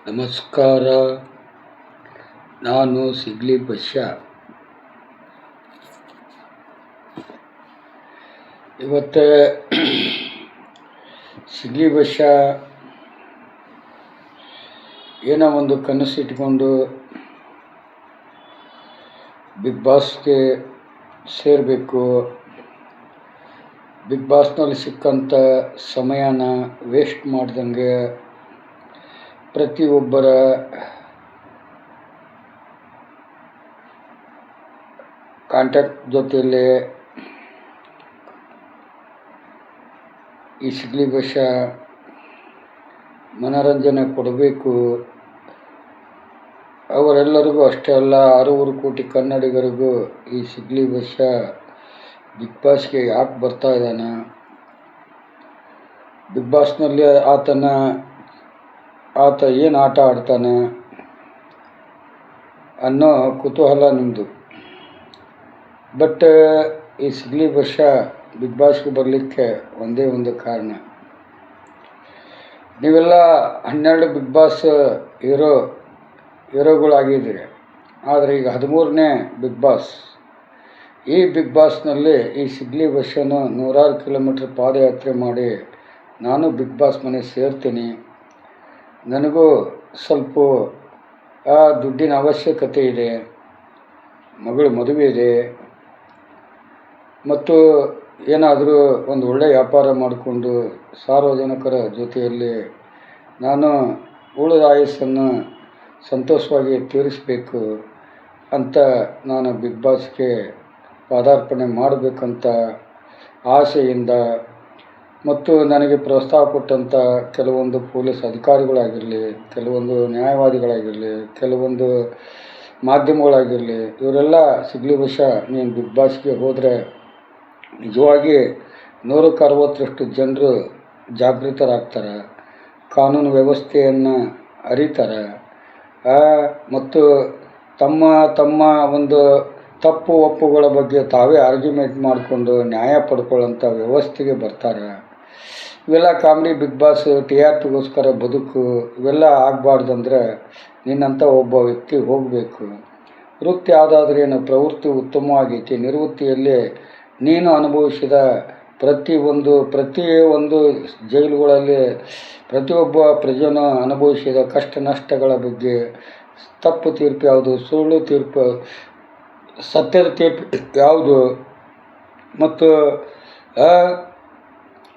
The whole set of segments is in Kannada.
ನಮಸ್ಕಾರ. ನಾನು ಸಿಗ್ಲಿ ಬಶ್ಯಾ. ಇವತ್ತು ಸಿಗ್ಲಿ ಬಶ್ಯಾ ಏನೋ ಒಂದು ಕನಸು ಇಟ್ಕೊಂಡು ಬಿಗ್ ಬಾಸ್ಗೆ ಸೇರಬೇಕು, ಬಿಗ್ ಬಾಸ್ನಲ್ಲಿ ಸಿಕ್ಕಂಥ ಸಮಯನ ವೇಸ್ಟ್ ಮಾಡ್ದಂಗೆ ಪ್ರತಿಯೊಬ್ಬರ ಕಾಂಟ್ಯಾಕ್ಟ್ ಜೊತೆಯಲ್ಲಿ ಈ ಸಿಗ್ಲಿ ಬಶ್ಯಾ ಮನೋರಂಜನೆ ಕೊಡಬೇಕು. ಅವರೆಲ್ಲರಿಗೂ ಅಷ್ಟೇ ಅಲ್ಲ, 6 ಕೋಟಿ ಕನ್ನಡಿಗರಿಗೂ ಈ ಸಿಗ್ಲಿ ಬಶ್ಯಾ ಬಿಗ್ ಬಾಸ್ಗೆ ಯಾಕೆ ಬರ್ತಾ ಇದ್ದಾನೆ, ಬಿಗ್ ಬಾಸ್ನಲ್ಲಿ ಆತ ಏನು ಆಟ ಆಡ್ತಾನೆ ಅನ್ನೋ ಕುತೂಹಲ ನಿಮ್ಮದು. ಬಟ್ ಈ ಸಿಗ್ಲಿ ಬಶ್ಯಾ ಬಿಗ್ ಬಾಸ್ಗೆ ಬರಲಿಕ್ಕೆ ಒಂದೇ ಒಂದು ಕಾರಣ. ನೀವೆಲ್ಲ 12 ಬಿಗ್ ಬಾಸ್ ಹೀರೋಗಳಾಗಿದ್ದೀರಿ, ಆದರೆ ಈಗ 13ನೇ ಬಿಗ್ ಬಾಸ್. ಈ ಬಿಗ್ ಬಾಸ್ನಲ್ಲಿ ಈ ಸಿಗ್ಲಿ ಬಶ್ಯಾನು 100 ಕಿಲೋಮೀಟ್ರ್ ಪಾದಯಾತ್ರೆ ಮಾಡಿ ನಾನು ಬಿಗ್ ಬಾಸ್ ಮನೆ ಸೇರ್ತೀನಿ. ನನಗೂ ಸ್ವಲ್ಪ ದುಡ್ಡಿನ ಅವಶ್ಯಕತೆ ಇದೆ, ಮಗಳು ಮದುವೆ ಇದೆ, ಮತ್ತು ಏನಾದರೂ ಒಂದು ಒಳ್ಳೆಯ ವ್ಯಾಪಾರ ಮಾಡಿಕೊಂಡು ಸಾರ್ವಜನಿಕರ ಜೊತೆಯಲ್ಲಿ ನಾನು ಉಳಿದ ಆಯಸ್ಸನ್ನು ಸಂತೋಷವಾಗಿ ತೀರಿಸಬೇಕು ಅಂತ ನಾನು ಬಿಗ್ ಬಾಸ್ಗೆ ಪಾದಾರ್ಪಣೆ ಮಾಡಬೇಕಂತ ಆಸೆಯಿಂದ, ಮತ್ತು ನನಗೆ ಪ್ರೋತ್ಸಾಹ ಕೊಟ್ಟಂಥ ಕೆಲವೊಂದು ಪೊಲೀಸ್ ಅಧಿಕಾರಿಗಳಾಗಿರಲಿ, ಕೆಲವೊಂದು ನ್ಯಾಯವಾದಿಗಳಾಗಿರಲಿ, ಕೆಲವೊಂದು ಮಾಧ್ಯಮಗಳಾಗಿರಲಿ, ಇವರೆಲ್ಲ ಸಿಗ್ಲಿ ಬಶ್ಯಾ ನೀನು ಬಿಗ್ ಬಾಸ್ಗೆ ಹೋದರೆ ನಿಜವಾಗಿ 160ರಷ್ಟು ಜನರು ಜಾಗೃತರಾಗ್ತಾರೆ, ಕಾನೂನು ವ್ಯವಸ್ಥೆಯನ್ನು ಅರಿತಾರೆ, ಮತ್ತು ತಮ್ಮ ಒಂದು ತಪ್ಪು ಒಪ್ಪುಗಳ ಬಗ್ಗೆ ತಾವೇ ಆರ್ಗ್ಯುಮೆಂಟ್ ಮಾಡಿಕೊಂಡು ನ್ಯಾಯ ಪಡ್ಕೊಳ್ಳೋಂಥ ವ್ಯವಸ್ಥೆಗೆ ಬರ್ತಾರೆ. ಇವೆಲ್ಲ ಕಾಮಿಡಿ ಬಿಗ್ ಬಾಸ್ TRPಗೋಸ್ಕರ ಬದುಕು ಇವೆಲ್ಲ ಆಗಬಾರ್ದಂದ್ರೆ ನಿನ್ನಂಥ ಒಬ್ಬ ವ್ಯಕ್ತಿ ಹೋಗಬೇಕು. ವೃತ್ತಿ ಯಾವುದಾದ್ರೇನು, ಪ್ರವೃತ್ತಿ ಉತ್ತಮವಾಗೈತಿ. ನಿವೃತ್ತಿಯಲ್ಲಿ ನೀನು ಅನುಭವಿಸಿದ ಪ್ರತಿಯೊಂದು ಜೈಲುಗಳಲ್ಲಿ ಪ್ರತಿಯೊಬ್ಬ ಪ್ರಜೆನೂ ಅನುಭವಿಸಿದ ಕಷ್ಟ ನಷ್ಟಗಳ ಬಗ್ಗೆ, ತಪ್ಪು ತೀರ್ಪು ಯಾವುದು, ಸುಳ್ಳು ತೀರ್ಪು, ಸತ್ಯದ ತೀರ್ಪು ಯಾವುದು, ಮತ್ತು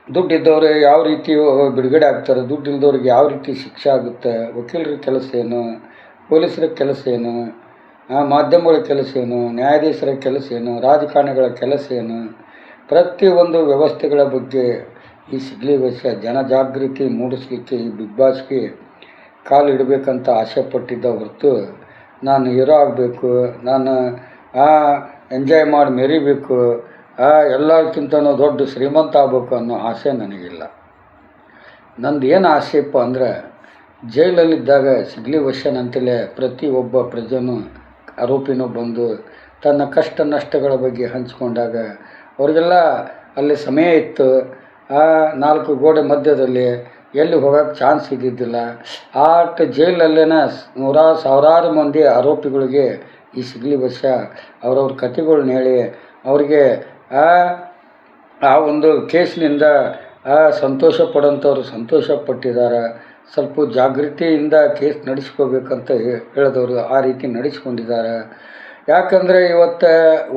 ದುಡ್ಡಿದ್ದವರು ಯಾವ ರೀತಿ ಬಿಡುಗಡೆ ಆಗ್ತಾರೆ, ದುಡ್ಡಿಲ್ಲದವ್ರಿಗೆ ಯಾವ ರೀತಿ ಶಿಕ್ಷೆ ಆಗುತ್ತೆ, ವಕೀಲರ ಕೆಲಸ ಏನು, ಪೊಲೀಸರ ಕೆಲಸ ಏನು, ಮಾಧ್ಯಮಗಳ ಕೆಲಸ ಏನು, ನ್ಯಾಯಾಧೀಶರ ಕೆಲಸ ಏನು, ರಾಜಕಾರಣಿಗಳ ಕೆಲಸ ಏನು, ಪ್ರತಿಯೊಂದು ವ್ಯವಸ್ಥೆಗಳ ಬಗ್ಗೆ ಈ ಸಿಗ್ಲಿ ಬಶ್ಯಾ ಜನಜಾಗೃತಿ ಮೂಡಿಸ್ಲಿಕ್ಕೆ ಈ ಬಿಗ್ ಬಾಸ್ಗೆ ಕಾಲು ಇಡಬೇಕಂತ ಆಸೆ ಪಟ್ಟಿದ್ದ ಹೊರತು ನಾನು ಹೀರೋ ಆಗಬೇಕು, ನಾನು ಎಂಜಾಯ್ ಮಾಡಿ ಮೆರಿಬೇಕು, ಎಲ್ಲಕ್ಕಿಂತನೂ ದೊಡ್ಡ ಶ್ರೀಮಂತ ಆಗಬೇಕು ಅನ್ನೋ ಆಸೆ ನನಗಿಲ್ಲ. ನಂದು ಏನು ಆಸೆಯಪ್ಪ ಅಂದರೆ, ಜೈಲಲ್ಲಿದ್ದಾಗ ಸಿಗ್ಲಿ ಬಶ್ಯಾನಂತಲೇ ಪ್ರತಿಯೊಬ್ಬ ಪ್ರಜೆನೂ ಆರೋಪಿನೂ ಬಂದು ತನ್ನ ಕಷ್ಟ ನಷ್ಟಗಳ ಬಗ್ಗೆ ಹಂಚಿಕೊಂಡಾಗ ಅವ್ರಿಗೆಲ್ಲ ಅಲ್ಲಿ ಸಮಯ ಇತ್ತು, 4 ಗೋಡೆ ಮಧ್ಯದಲ್ಲಿ ಎಲ್ಲಿ ಹೋಗೋಕ್ಕೆ ಚಾನ್ಸ್ ಇದ್ದಿದ್ದಿಲ್ಲ. ಜೈಲಲ್ಲೇ ಸಾವಿರಾರು ಮಂದಿ ಆರೋಪಿಗಳಿಗೆ ಈ ಸಿಗ್ಲಿ ಬಶ್ಯಾ ಅವ್ರವ್ರ ಕಥೆಗಳ್ನ ಹೇಳಿ ಅವ್ರಿಗೆ ಆ ಒಂದು ಕೇಸ್ನಿಂದ ಸಂತೋಷ ಪಡೋಂಥವ್ರು ಸಂತೋಷ ಪಟ್ಟಿದ್ದಾರೆ. ಸ್ವಲ್ಪ ಜಾಗೃತಿಯಿಂದ ಕೇಸ್ ನಡೆಸ್ಕೋಬೇಕಂತ ಹೇಳಿದವರು ಆ ರೀತಿ ನಡೆಸ್ಕೊಂಡಿದ್ದಾರೆ. ಯಾಕಂದರೆ ಇವತ್ತು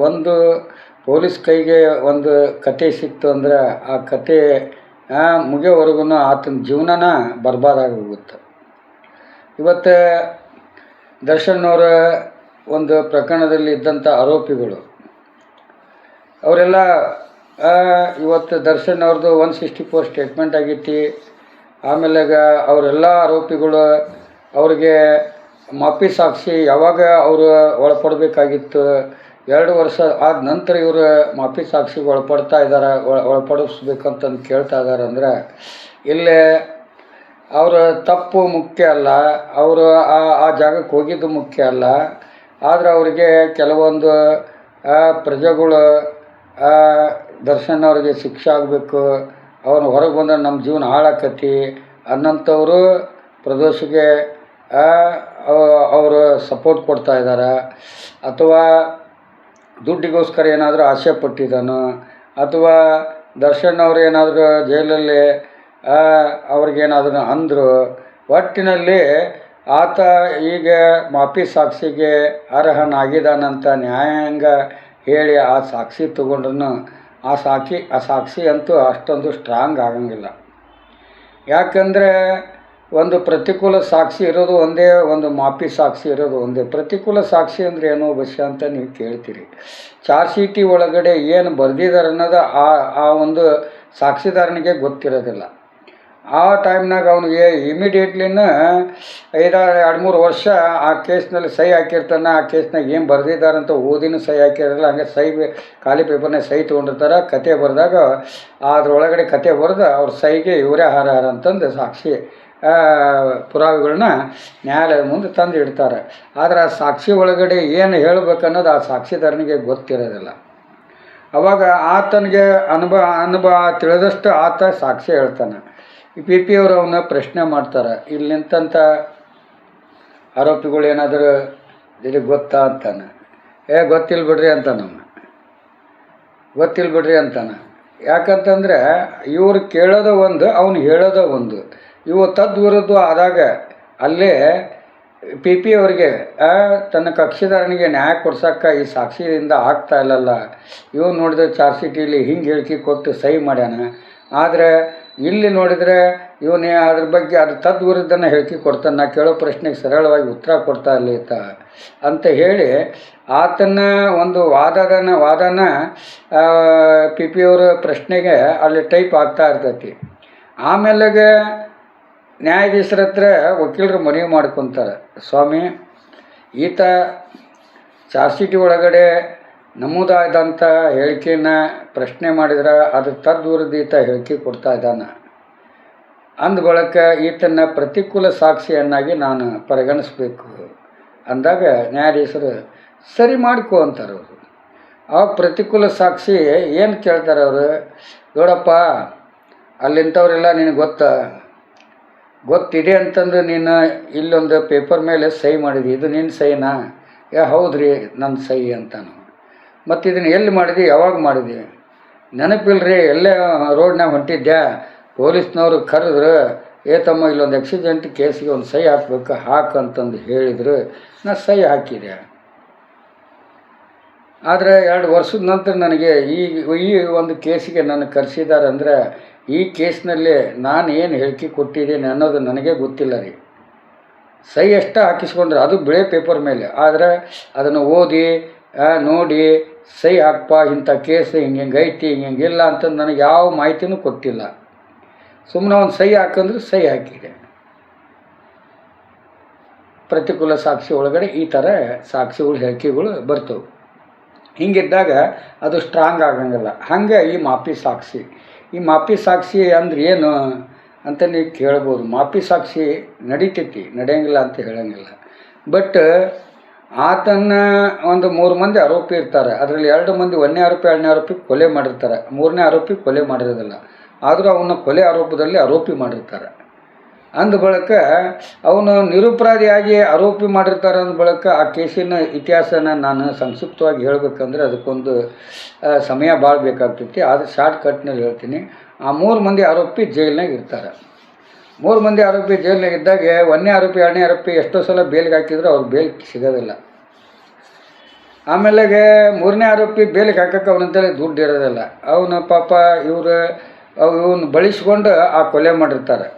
ಒಂದು ಪೊಲೀಸ್ ಕೈಗೆ ಒಂದು ಕತೆ ಸಿಕ್ತು ಅಂದರೆ ಆ ಕತೆ ಮುಗಿಯೋವರೆಗೂ ಆತನ ಜೀವನನ ಬರ್ಬಾದಾಗಿ ಹೋಗುತ್ತೆ. ಇವತ್ತು ದರ್ಶನ್ ಅವರ ಒಂದು ಪ್ರಕರಣದಲ್ಲಿ ಇದ್ದಂಥ ಆರೋಪಿಗಳು ಅವರೆಲ್ಲ ಇವತ್ತು ದರ್ಶನ್ ಅವ್ರದ್ದು 164 ಸ್ಟೇಟ್ಮೆಂಟ್ ಆಗೈತಿ. ಆಮೇಲೆ ಅವರೆಲ್ಲ ಆರೋಪಿಗಳು ಅವ್ರಿಗೆ ಮಾಪಿ ಸಾಕ್ಷಿ ಯಾವಾಗ ಅವರು ಒಳಪಡಬೇಕಾಗಿತ್ತು, 2 ವರ್ಷ ಆದ ನಂತರ ಇವರು ಮಾಪಿ ಸಾಕ್ಷಿಗೆ ಒಳಪಡಿಸ್ಬೇಕಂತಂದು ಕೇಳ್ತಾ ಇದ್ದಾರೆ. ಅಂದರೆ ಇಲ್ಲೇ ಅವರ ತಪ್ಪು ಮುಖ್ಯ ಅಲ್ಲ, ಅವರು ಆ ಜಾಗಕ್ಕೆ ಹೋಗಿದ್ದು ಮುಖ್ಯ ಅಲ್ಲ, ಆದರೆ ಅವರಿಗೆ ಕೆಲವೊಂದು ಪ್ರಜೆಗಳು ದರ್ಶನ್ ಅವ್ರಿಗೆ ಶಿಕ್ಷೆ ಆಗಬೇಕು, ಅವನು ಹೊರಗೆ ಬಂದರೆ ನಮ್ಮ ಜೀವನ ಹಾಳಾಕತಿ ಅನ್ನೋಂಥವರು ಪ್ರದೋಷಿಗೆ ಅವರು ಸಪೋರ್ಟ್ ಕೊಡ್ತಾ ಇದ್ದಾರೆ, ಅಥವಾ ದುಡ್ಡಿಗೋಸ್ಕರ ಏನಾದರೂ ಆಸೆ ಪಟ್ಟಿದ್ದಾನೋ, ಅಥವಾ ದರ್ಶನ್ ಅವರು ಏನಾದರೂ ಜೈಲಲ್ಲಿ ಅವ್ರಿಗೇನಾದರೂ ಅಂದರು. ಒಟ್ಟಿನಲ್ಲಿ ಆತ ಈಗ ಮಾಪಿ ಸಾಕ್ಷಿಗೆ ಅರ್ಹನಾಗಿದ್ದಾನಂತ ನ್ಯಾಯಾಂಗ ಹೇಳಿ ಆ ಸಾಕ್ಷಿ ತಗೊಂಡ್ರೂ ಆ ಸಾಕ್ಷಿ ಅಂತೂ ಅಷ್ಟೊಂದು ಸ್ಟ್ರಾಂಗ್ ಆಗಂಗಿಲ್ಲ. ಯಾಕಂದರೆ ಒಂದು ಪ್ರತಿಕೂಲ ಸಾಕ್ಷಿ ಇರೋದು ಒಂದೇ, ಒಂದು ಮಾಪಿ ಸಾಕ್ಷಿ ಇರೋದು ಒಂದೇ. ಪ್ರತಿಕೂಲ ಸಾಕ್ಷಿ ಅಂದರೆ ಏನೋ ಬಸ್ಯ ಅಂತ ನೀವು ಕೇಳ್ತೀರಿ. ಚಾರ್ಜ್ ಶೀಟಿ ಒಳಗಡೆ ಏನು ಬರೆದಿದ್ದಾರೆ ಅನ್ನೋದು ಆ ಒಂದು ಸಾಕ್ಷಿದಾರನಿಗೆ ಗೊತ್ತಿರೋದಿಲ್ಲ. ಆ ಟೈಮ್ನಾಗ ಅವನಿಗೆ ಇಮಿಡಿಯೇಟ್ಲಿನ 2-3 ವರ್ಷ ಆ ಕೇಸ್ನಲ್ಲಿ ಸಹಿ ಹಾಕಿರ್ತಾನೆ. ಆ ಕೇಸ್ನಾಗ ಏನು ಬರೆದಿದ್ದಾರಂತ ಓದಿನೂ ಸಹಿ ಹಾಕಿರಲ್ಲ. ಹಂಗೆ ಖಾಲಿ ಪೇಪರ್ನಾಗ ಸಹಿ ತೊಗೊಂಡಿರ್ತಾರೆ. ಕತೆ ಬರೆದಾಗ ಅದರೊಳಗಡೆ ಕತೆ ಬರೆದು ಅವ್ರ ಸಹಿಗೆ ಇವರೇ ಹಾರ ಅಂತಂದು ಸಾಕ್ಷಿ ಪುರಾವೆಗಳನ್ನ ನ್ಯಾಯಾಲಯದ ಮುಂದೆ ತಂದು ಇಡ್ತಾರೆ. ಆದರೆ ಆ ಸಾಕ್ಷಿ ಒಳಗಡೆ ಏನು ಹೇಳಬೇಕನ್ನೋದು ಆ ಸಾಕ್ಷಿದಾರನಿಗೆ ಗೊತ್ತಿರೋದಿಲ್ಲ. ಅವಾಗ ಆತನಿಗೆ ಅನುಭವ ತಿಳಿದಷ್ಟು ಆತ ಸಾಕ್ಷಿ ಹೇಳ್ತಾನೆ. ಈ ಪಿ ಅವರು ಅವನ್ನ ಪ್ರಶ್ನೆ ಮಾಡ್ತಾರೆ, ಇಲ್ಲಿ ನಿಂತಂಥ ಆರೋಪಿಗಳು ಏನಾದರೂ ಇದಕ್ಕೆ ಗೊತ್ತಾ ಅಂತಾನೆ. ಗೊತ್ತಿಲ್ಲ ಬಿಡ್ರಿ ಅಂತಾನೆ. ಯಾಕಂತಂದರೆ ಇವ್ರು ಕೇಳೋದು ಒಂದು, ಅವನು ಹೇಳೋದು ಒಂದು. ಇವು ತದ್ವಿರುದ್ಧ ಆದಾಗ ಅಲ್ಲೇ ಪಿ ಅವರಿಗೆ ತನ್ನ ಕಕ್ಷಿದಾರನಿಗೆ ನ್ಯಾಯ ಕೊಡ್ಸೋಕ್ಕೆ ಈ ಸಾಕ್ಷಿಯಿಂದ ಆಗ್ತಾ ಇಲ್ಲಲ್ಲ. ಇವ್ನು ನೋಡಿದ್ರೆ ಚಾರ್ಜ್ ಶೀಟಿಲಿ ಹಿಂಗೆ ಹೇಳಿಕೆ ಕೊಟ್ಟು ಸಹಿ ಮಾಡ್ಯಾನ. ಆದರೆ ಇಲ್ಲಿ ನೋಡಿದರೆ ಇವನೇ ಅದ್ರ ಬಗ್ಗೆ ಅದು ತದ್ವಿರುದ್ಧನ ಹೇಳಿಕೆ ಕೊಡ್ತಾನೆ. ನಾ ಕೇಳೋ ಪ್ರಶ್ನೆಗೆ ಸರಳವಾಗಿ ಉತ್ತರ ಕೊಡ್ತಾ ಇರ್ಲಿತ್ತ ಅಂತ ಹೇಳಿ ಆತನ ಒಂದು ವಾದನ ಪಿ ಅವರ ಪ್ರಶ್ನೆಗೆ ಅಲ್ಲಿ ಟೈಪ್ ಆಗ್ತಾ ಇರ್ತೈತಿ. ಆಮೇಲೆಗೆ ನ್ಯಾಯಾಧೀಶರ ಹತ್ರ ವಕೀಲರು ಮನವಿ ಮಾಡ್ಕೊತಾರೆ, ಸ್ವಾಮಿ ಈತ ಚಾರ್ಜ್ ಶೀಟಿ ಒಳಗಡೆ ನಮೂದಾದಂಥ ಹೇಳಿಕೆಯನ್ನು ಪ್ರಶ್ನೆ ಮಾಡಿದ್ರೆ ಅದು ತದ್ವಿರುದ್ಧ ಈತ ಹೇಳಿಕೆ ಕೊಡ್ತಾ ಇದ್ದಾನೆ. ಅಂದ ಬಳಿಕ ಈತನ ಪ್ರತಿಕೂಲ ಸಾಕ್ಷಿಯನ್ನಾಗಿ ನಾನು ಪರಿಗಣಿಸ್ಬೇಕು ಅಂದಾಗ ನ್ಯಾಯಾಧೀಶರು ಸರಿ ಮಾಡ್ಕೊ ಅಂತಾರೆ. ಅವರು ಆ ಪ್ರತಿಕೂಲ ಸಾಕ್ಷಿ ಏನು ಕೇಳ್ತಾರೆ ಅವರು, ನೋಡಪ್ಪ ಅಲ್ಲಿಂಥವ್ರೆಲ್ಲ ನಿನಗೆ ಗೊತ್ತಿದೆ ಅಂತಂದು ನೀನು ಇಲ್ಲೊಂದು ಪೇಪರ್ ಮೇಲೆ ಸಹಿ ಮಾಡಿದಿ, ಇದು ನಿನ್ನ ಸಹಿನಾ? ಹೌದ್ರಿ ನನ್ನ ಸಹಿ ಅಂತಾನು. ಮತ್ತು ಇದನ್ನು ಎಲ್ಲಿ ಮಾಡಿದಿ, ಯಾವಾಗ ಮಾಡಿದಿ? ನೆನಪಿಲ್ರಿ, ಎಲ್ಲೇ ರೋಡ್ನಾಗ ಹೊಂಟಿದ್ದೆ, ಪೊಲೀಸ್ನವರು ಕರೆದ್ರು, ತಮ್ಮ ಇಲ್ಲೊಂದು ಆಕ್ಸಿಡೆಂಟ್ ಕೇಸಿಗೆ ಒಂದು ಸಹಿ ಹಾಕ್ಬೇಕು, ಹಾಕಂತಂದು ಹೇಳಿದ್ರು, ನಾ ಸಹಿ ಹಾಕಿದೆ. ಆದರೆ 2 ವರ್ಷದ ನಂತರ ನನಗೆ ಈ ಒಂದು ಕೇಸಿಗೆ ನನ್ನ ಕರೆಸಿದ್ದಾರೆ. ಅಂದರೆ ಈ ಕೇಸ್ನಲ್ಲಿ ನಾನು ಏನು ಹೇಳಿಕೆ ಕೊಟ್ಟಿದ್ದೀನಿ ಅನ್ನೋದು ನನಗೆ ಗೊತ್ತಿಲ್ಲ ರೀ. ಸಹಿ ಎಷ್ಟೇ ಹಾಕಿಸ್ಕೊಂಡ್ರೆ ಅದು ಬಿಳೆ ಪೇಪರ್ ಮೇಲೆ, ಆದರೆ ಅದನ್ನು ಓದಿ ನೋಡಿ ಸಹಿ ಹಾಕಪ್ಪ, ಇಂಥ ಕೇಸ್ ಹಿಂಗೈತಿ ಹಿಂಗಿಲ್ಲ ಅಂತಂದು ನನಗೆ ಯಾವ ಮಾಹಿತಿನೂ ಕೊಟ್ಟಿಲ್ಲ. ಸುಮ್ಮನೆ ಒಂದು ಸಹಿ ಹಾಕಂದ್ರೆ ಸಹಿ ಹಾಕಿದೆ. ಪ್ರತಿಕೂಲ ಸಾಕ್ಷಿ ಒಳಗಡೆ ಈ ಥರ ಸಾಕ್ಷಿಗಳು ಹೇಳಿಕೆಗಳು ಬರ್ತವೆ. ಹಿಂಗಿದ್ದಾಗ ಅದು ಸ್ಟ್ರಾಂಗ್ ಆಗಂಗಿಲ್ಲ. ಹಾಗೆ ಈ ಮಾಪಿ ಸಾಕ್ಷಿ ಅಂದ್ರೆ ಏನು ಅಂತ ನೀವು ಕೇಳ್ಬೋದು. ಮಾಪಿ ಸಾಕ್ಷಿ ನಡೆಯಂಗಿಲ್ಲ ಅಂತ ಹೇಳಂಗಿಲ್ಲ. ಬಟ್ ಆತನ ಒಂದು 3 ಮಂದಿ ಆರೋಪಿ ಇರ್ತಾರೆ. ಅದರಲ್ಲಿ 2 ಮಂದಿ, 1ನೇ ಆರೋಪಿ 2ನೇ ಆರೋಪಿ ಕೊಲೆ ಮಾಡಿರ್ತಾರೆ, 3ನೇ ಆರೋಪಿ ಕೊಲೆ ಮಾಡಿರೋದಿಲ್ಲ. ಆದರೂ ಅವನ್ನ ಕೊಲೆ ಆರೋಪದಲ್ಲಿ ಆರೋಪಿ ಮಾಡಿರ್ತಾರೆ. ಅಂದ ಬಳಿಕ ಅವನು ನಿರಪರಾಧಿಯಾಗಿ ಆರೋಪಿ ಮಾಡಿರ್ತಾರೆ. ಅಂದ ಬಳಿಕ ಆ ಕೇಸಿನ ಇತಿಹಾಸನ ನಾನು ಸಂಕ್ಷಿಪ್ತವಾಗಿ ಹೇಳಬೇಕಂದ್ರೆ ಅದಕ್ಕೊಂದು ಸಮಯ ಭಾಳ ಬೇಕಾಗ್ತೈತಿ. ಆದರೆ ಶಾರ್ಟ್ಕಟ್ನಲ್ಲಿ ಹೇಳ್ತೀನಿ. ಆ 3 ಮಂದಿ ಆರೋಪಿ ಜೈಲ್ನಾಗ ಇರ್ತಾರೆ. 3 ಮಂದಿ ಆರೋಪಿ ಜೈಲ್ನಾಗ ಇದ್ದಾಗ 1ನೇ ಆರೋಪಿ 2ನೇ ಆರೋಪಿ ಎಷ್ಟೋ ಸಲ ಬೇಲ್ಗೆ ಹಾಕಿದ್ರು ಅವ್ರು ಬೇಲ್ ಸಿಗೋದಿಲ್ಲ. ಆಮೇಲೆ 3ನೇ ಆರೋಪಿ ಬೇಲಿಗೆ ಹಾಕಕ್ಕೆ ಅವನಂತೇಳಿ ದುಡ್ಡು ಇರೋದಿಲ್ಲ. ಅವನು ಪಾಪ ಇವನು ಬಳಸ್ಕೊಂಡು ಆ ಕೊಲೆ ಮಾಡಿರ್ತಾರೆ.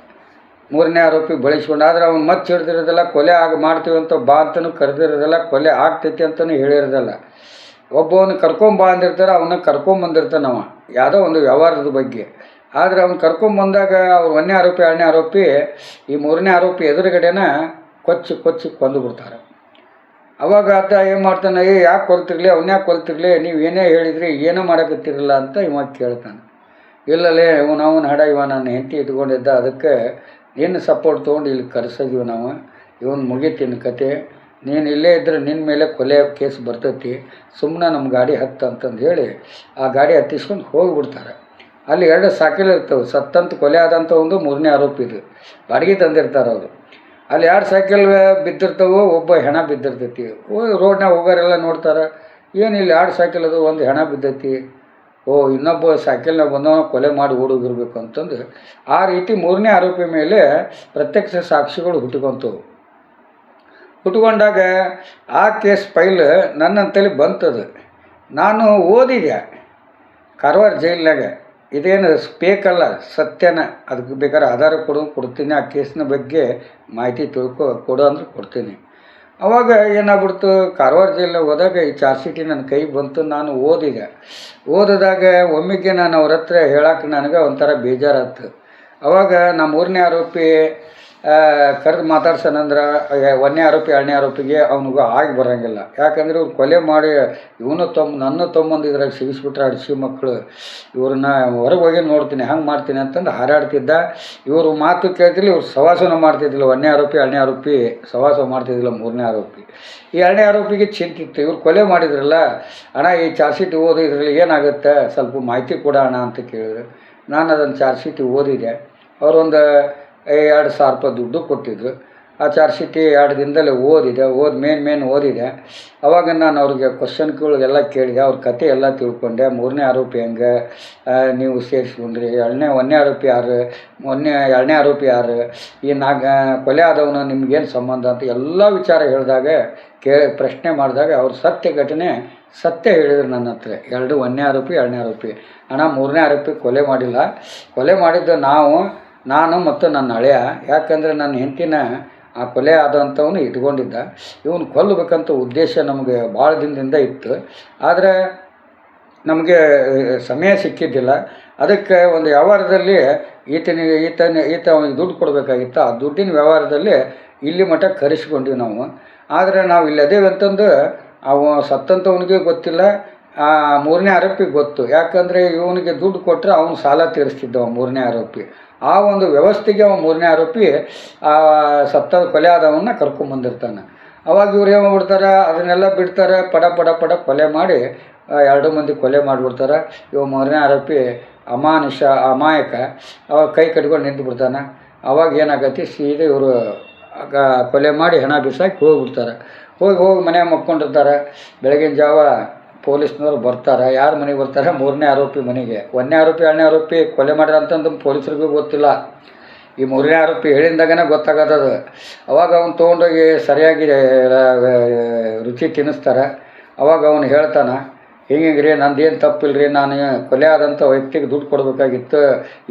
3ನೇ ಆರೋಪಿ ಬಳಸ್ಕೊಂಡು, ಆದರೆ ಅವ್ನು ಮತ್ತೆ ಹಿಡ್ದಿರೋದಿಲ್ಲ. ಕೊಲೆ ಮಾಡ್ತೀವಿ ಅಂತ ಬಾ ಅಂತಲೂ ಕರೆದಿರೋದಿಲ್ಲ, ಕೊಲೆ ಆಗ್ತೈತಿ ಅಂತಲೂ ಹೇಳಿರೋದಿಲ್ಲ. ಒಬ್ಬವನು ಕರ್ಕೊಂಬಾ ಅಂದಿರ್ತಾರೆ, ಅವನ್ನ ಕರ್ಕೊಂಬಂದಿರ್ತಾನೆ ಅವ ಯಾವುದೋ ಒಂದು ವ್ಯವಹಾರದ ಬಗ್ಗೆ. ಆದರೆ ಅವ್ನು ಕರ್ಕೊಂಬಂದಾಗ ಅವ್ರು 1ನೇ ಆರೋಪಿ 2ನೇ ಆರೋಪಿ ಈ 3ನೇ ಆರೋಪಿ ಎದುರುಗಡೆನ ಕೊಚ್ಚಿ ಕೊಂದು ಬಿಡ್ತಾರೆ. ಅವಾಗ ಆತ ಏನು ಮಾಡ್ತಾನೆ, ಯಾಕೆ ಕೊಲ್ತಿರ್ಲಿ, ಯಾಕೆ ಕೊಲ್ತಿರ್ಲಿ, ನೀವು ಏನೇ ಹೇಳಿದ್ರಿ, ಏನೋ ಮಾಡೋಕತ್ತಿರಲ್ಲ ಅಂತ ಇವಾಗ ಕೇಳ್ತಾನೆ. ಇಲ್ಲಲೇ ಅವನ ಹಡ ನನ್ನ ಹೆಂಡತಿ ಇಟ್ಕೊಂಡಿದ್ದ, ಅದಕ್ಕೆ ನಿನ್ನ ಸಪೋರ್ಟ್ ತೊಗೊಂಡು ಇಲ್ಲಿ ಕರೆಸಿದ್ವಿ ನಾವು, ಇವನು ಮುಗೀತಿನ ಕತೆ, ನೀನು ಇಲ್ಲೇ ಇದ್ದರೆ ನಿನ್ನ ಮೇಲೆ ಕೊಲೆ ಕೇಸ್ ಬರ್ತೈತಿ, ಸುಮ್ಮನೆ ನಮ್ಮ ಗಾಡಿ ಅಂತಂದು ಹೇಳಿ ಆ ಗಾಡಿ ಹತ್ತಿಸ್ಕೊಂಡು ಹೋಗಿಬಿಡ್ತಾರೆ. ಅಲ್ಲಿ 2 ಸಾಕಿಲ್ ಇರ್ತವೆ. ಸತ್ತಂತ ಕೊಲೆ ಆದಂಥ ಒಂದು 3ನೇ ಆರೋಪಿ ಇದು ಬಾಡಿಗೆ ತಂದಿರ್ತಾರೆ ಅವರು. ಅಲ್ಲಿ 2 ಸೈಕಲ್ ಬಿದ್ದಿರ್ತವೆ, ಒಬ್ಬ ಹೆಣ ಬಿದ್ದಿರ್ತೈತಿ. ರೋಡ್ನಾಗ ಹೋಗೋರೆಲ್ಲ ನೋಡ್ತಾರೆ, ಏನಿಲ್ಲ 2 ಸೈಕಲ್ ಅದು, ಒಂದು ಹೆಣ ಬಿದ್ದೈತಿ, ಇನ್ನೊಬ್ಬ ಸೈಕಲ್ನಾಗ ಬಂದವ ಕೊಲೆ ಮಾಡಿ ಓಡೋಗಿರ್ಬೇಕು ಅಂತಂದು ಆ ರೀತಿ 3ನೇ ಆರೋಪಿ ಮೇಲೆ ಪ್ರತ್ಯಕ್ಷ ಸಾಕ್ಷಿಗಳು ಹುಟ್ಕೊಂಡಾಗ ಆ ಕೇಸ್ ಫೈಲ್ ನನ್ನಂತೇಳಿ ಬಂತದು. ನಾನು ಓದಿದೆ ಕಾರವಾರ ಜೈಲ್ನಾಗ. ಇದೇನು ಫೇಕಲ್ಲ, ಸತ್ಯನ. ಅದಕ್ಕೆ ಬೇಕಾದ್ರೆ ಆಧಾರ ಕೊಡ್ತೀನಿ, ಆ ಕೇಸ್ನ ಬಗ್ಗೆ ಮಾಹಿತಿ ಕೊಡು ಅಂದ್ರೆ ಕೊಡ್ತೀನಿ. ಅವಾಗ ಏನಾಗ್ಬಿಡ್ತು, ಕಾರವಾರ ಜೈಲಿನಾಗ ಹೋದಾಗ ಈ ಚಾರ್ಜ್ ಶೀಟ್ ನನ್ನ ಕೈಗೆ ಬಂತು. ನಾನು ಓದಿದಾಗ ಒಮ್ಮೆಗೆ ನಾನು ಅವ್ರ ಹತ್ರ ಹೇಳಕ್ಕೆ ನನಗೆ ಒಂಥರ ಬೇಜಾರಾಯ್ತು. ಅವಾಗ ನಮ್ಮ 3ನೇ ಆರೋಪಿ ಕರೆದು ಮಾತಾಡ್ಸೋಣಂದ್ರೆ 1ನೇ ಆರೋಪಿ 2ನೇ ಆರೋಪಿಗೆ ಅವನಿಗೂ ಆಗಿ ಬರೋಂಗಿಲ್ಲ. ಯಾಕಂದರೆ ಇವ್ರು ಕೊಲೆ ಮಾಡಿ ನನ್ನ ತೊಂಬಂದು ಇದ್ರಾಗ ಸಿಗಿಸ್ಬಿಟ್ರೆ ಅಡಿಸಿ ಮಕ್ಕಳು, ಇವ್ರನ್ನ ಹೊರಗೆ ಹೋಗಿ ನೋಡ್ತೀನಿ, ಹಂಗೆ ಮಾಡ್ತೀನಿ ಅಂತಂದು ಹಾರಾಡ್ತಿದ್ದ. ಇವರು ಮಾತು ಕೇಳ್ತಿಲ್ಲ, ಇವ್ರು ಸವಾಸನ ಮಾಡ್ತಿದ್ದಿಲ್ಲ. 1ನೇ ಆರೋಪಿ 2ನೇ ಆರೋಪಿ ಸವಾಸ ಮಾಡ್ತಿದ್ದಿಲ್ಲ. 3ನೇ ಆರೋಪಿ ಈ 2ನೇ ಆರೋಪಿಗೆ ಚಿಂತಿತ್ತು, ಇವ್ರು ಕೊಲೆ ಮಾಡಿದ್ರಲ್ಲ ಅಣ್ಣ, ಈ ಚಾರ್ಜ್ ಶೀಟ್ ಓದಿ ಇದರಲ್ಲಿ ಏನಾಗುತ್ತೆ ಸ್ವಲ್ಪ ಮಾಹಿತಿ ಕೊಡೋಣ ಅಂತ ಕೇಳಿದ್ರು. ನಾನು ಅದನ್ನು ಚಾರ್ಜ್ ಶೀಟ್ ಓದಿದೆ. ಅವರೊಂದು 2,000 ರೂಪಾಯಿ ದುಡ್ಡು ಕೊಟ್ಟಿದ್ರು. ಆ ಚಾರ್ಜ್ ಶೀಟ್ 2 ದಿನದಲ್ಲೇ ಮೇನ್ ಓದಿದೆ. ಅವಾಗ ನಾನು ಅವ್ರಿಗೆ ಕ್ವಶನ್ಗಳಿಗೆಲ್ಲ ಕೇಳಿದೆ, ಅವ್ರ ಕತೆ ಎಲ್ಲ ತಿಳ್ಕೊಂಡೆ. 3ನೇ ಆರೋಪಿ ಹೆಂಗೆ ನೀವು ಸೇರಿಸ್ಕೊಂಡ್ರಿ, 1ನೇ ಆರೋಪಿ ಯಾರು, 2ನೇ ಆರೋಪಿ ಯಾರು, ಈ ಕೊಲೆ ಆದವನು ನಿಮ್ಗೇನು ಸಂಬಂಧ ಅಂತ ಎಲ್ಲ ವಿಚಾರ ಹೇಳಿದಾಗ ಪ್ರಶ್ನೆ ಮಾಡಿದಾಗ ಅವ್ರು ಸತ್ಯ ಹೇಳಿದ್ರು ನನ್ನ ಹತ್ರ. 1ನೇ ಆರೋಪಿ 2ನೇ ಆರೋಪಿ. ಅಣ್ಣ 3ನೇ ಆರೋಪಿ ಕೊಲೆ ಮಾಡಿಲ್ಲ, ಕೊಲೆ ಮಾಡಿದ್ದು ನಾನು ಮತ್ತು ನನ್ನ ಹಳೆಯ. ಯಾಕಂದರೆ ನನ್ನ ಹೆಂಡತಿನ ಆ ಕೊಲೆ ಆದಂಥವನು ಇಟ್ಕೊಂಡಿದ್ದ. ಇವನು ಕೊಲ್ಲಬೇಕಂತ ಉದ್ದೇಶ ನಮಗೆ ಭಾಳ ದಿನದಿಂದ ಇತ್ತು. ಆದರೆ ನಮಗೆ ಸಮಯ ಸಿಕ್ಕಿದ್ದಿಲ್ಲ. ಅದಕ್ಕೆ ಒಂದು ವ್ಯವಹಾರದಲ್ಲಿ ಈತ ಅವನಿಗೆ ದುಡ್ಡು ಕೊಡಬೇಕಾಗಿತ್ತು. ಆ ದುಡ್ಡಿನ ವ್ಯವಹಾರದಲ್ಲಿ ಇಲ್ಲಿ ಮಟ್ಟ ಕರೆಸ್ಕೊಂಡ್ವಿ ನಾವು. ಆದರೆ ನಾವು ಇಲ್ಲಿ ಅದೇವೆ ಅಂತಂದು ಸತ್ತಂಥವನಿಗೆ ಗೊತ್ತಿಲ್ಲ, 3ನೇ ಆರೋಪಿಗೆ ಗೊತ್ತು. ಯಾಕಂದರೆ ಇವನಿಗೆ ದುಡ್ಡು ಕೊಟ್ಟರೆ ಅವನು ಸಾಲ ತೀರಿಸ್ತಿದ್ದವ 3ನೇ ಆರೋಪಿ. ಆ ಒಂದು ವ್ಯವಸ್ಥೆಗೆ 3ನೇ ಆರೋಪಿ ಕೊಲೆ ಆದವನ್ನ ಕರ್ಕೊಂಬಂದಿರ್ತಾನೆ. ಅವಾಗ ಇವ್ರು ಏನು ಮಾಡ್ಬಿಡ್ತಾರೆ, ಅದನ್ನೆಲ್ಲ ಬಿಡ್ತಾರೆ, ಪಡ ಕೊಲೆ ಮಾಡಿ 2 ಮಂದಿ ಕೊಲೆ ಮಾಡಿಬಿಡ್ತಾರೆ. 3ನೇ ಆರೋಪಿ ಅಮಾಯಕ, ಅವಾಗ ಕೈ ಕಟ್ಕೊಂಡು ನಿಂತು ಬಿಡ್ತಾನೆ. ಅವಾಗ ಏನಾಗತ್ತೆ, ಸೀದಾ ಇವರು ಕೊಲೆ ಮಾಡಿ ಹೆಣ ಬಿಸಾಕಿ ಹೋಗ್ಬಿಡ್ತಾರೆ. ಹೋಗಿ ಮನೆಯಾಗ ಮಕ್ಕೊಂಡಿರ್ತಾರೆ. ಬೆಳಗಿನ ಜಾವ ಪೊಲೀಸ್ನವ್ರು ಬರ್ತಾರೆ. ಯಾರು ಮನೆಗೆ ಬರ್ತಾರೆ, 3ನೇ ಆರೋಪಿ ಮನೆಗೆ. 1ನೇ ಆರೋಪಿ 2ನೇ ಆರೋಪಿ ಕೊಲೆ ಮಾಡ್ಯಾರ ಅಂತಂದು ಪೊಲೀಸರಿಗೂ ಗೊತ್ತಿಲ್ಲ. ಈ 3ನೇ ಆರೋಪಿ ಹೇಳಿದಾಗನೇ ಗೊತ್ತಾಗತ್ತದು. ಅವಾಗ ಅವ್ನು ತೊಗೊಂಡೋಗಿ ಸರಿಯಾಗಿ ರುಚಿ ತಿನ್ನಿಸ್ತಾರೆ. ಅವಾಗ ಅವನು ಹೇಳ್ತಾನೆ, ಹಿಂಗೆ ರೀ, ನಂದೇನು ತಪ್ಪಿಲ್ಲ ರೀ, ನಾನು ಕೊಲೆ ಆದಂಥ ವ್ಯಕ್ತಿಗೆ ದುಡ್ಡು ಕೊಡಬೇಕಾಗಿತ್ತು.